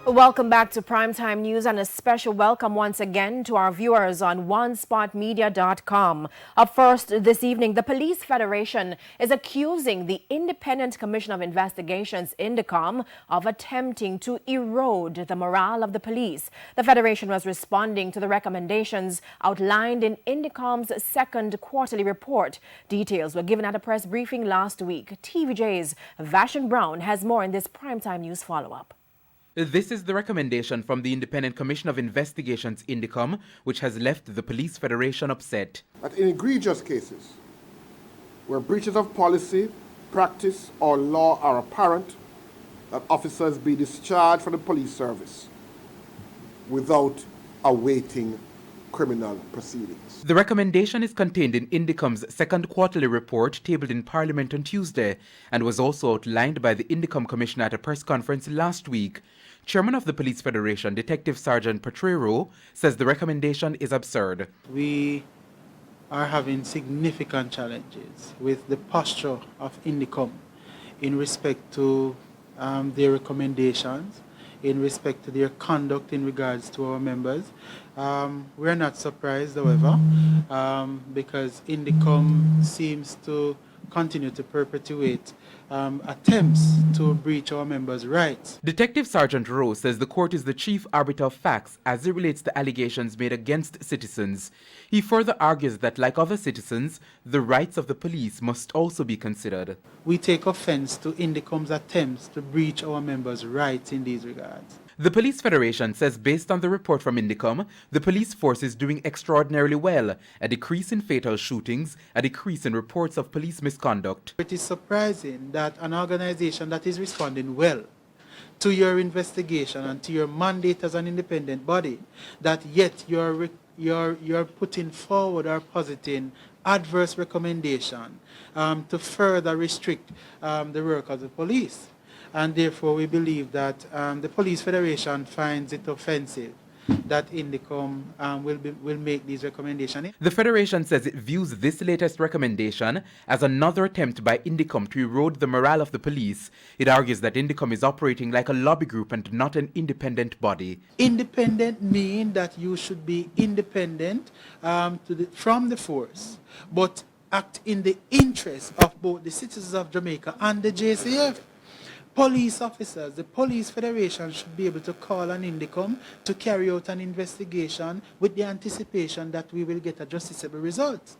Welcome back to Primetime News and a special welcome once again to our viewers on onespotmedia.com. Up first this evening, the Police Federation is accusing the Independent Commission of Investigations, INDECOM, of attempting to erode the morale of the police. The Federation was responding to the recommendations outlined in INDECOM's second quarterly report. Details were given at a press briefing last week. TVJ's Vashon Brown has more in this Primetime News follow-up. This is the recommendation from the Independent Commission of Investigations, INDECOM, which has left the Police Federation upset. That in egregious cases where breaches of policy, practice, or law are apparent, that officers be discharged from the police service without awaiting criminal proceedings. The recommendation is contained in INDECOM's second quarterly report tabled in Parliament on Tuesday and was also outlined by the INDECOM Commissioner at a press conference last week. Chairman of the Police Federation, Detective Sergeant Petrero, says the recommendation is absurd. We are having significant challenges with the posture of INDECOM in respect to their recommendations, in respect to their conduct in regards to our members. We're not surprised, however, because INDECOM seems to continue to perpetuate attempts to breach our members' rights. Detective Sergeant Rowe says the court is the chief arbiter of facts as it relates to allegations made against citizens. He further argues that, like other citizens, the rights of the police must also be considered. We take offense to INDECOM's attempts to breach our members' rights in these regards. The Police Federation says based on the report from INDECOM, the police force is doing extraordinarily well. A decrease in fatal shootings, a decrease in reports of police misconduct. It is surprising that an organization that is responding well to your investigation and to your mandate as an independent body, that yet you're putting forward or positing adverse recommendation to further restrict the work of the police. And therefore, we believe that the Police Federation finds it offensive that INDECOM will make these recommendations. The Federation says it views this latest recommendation as another attempt by INDECOM to erode the morale of the police. It argues that INDECOM is operating like a lobby group and not an independent body. Independent means that you should be independent from the force, but act in the interest of both the citizens of Jamaica and the JCF. Police officers, the Police Federation should be able to call on INDECOM to carry out an investigation with the anticipation that we will get a justiciable result.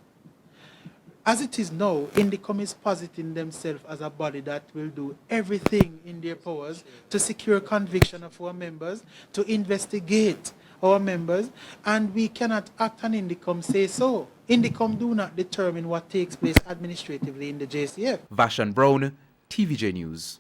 As it is now, INDECOM is positing themselves as a body that will do everything in their powers to secure conviction of our members, to investigate our members, and we cannot act on INDECOM say so. INDECOM do not determine what takes place administratively in the JCF. Vashon Brown, TVJ News.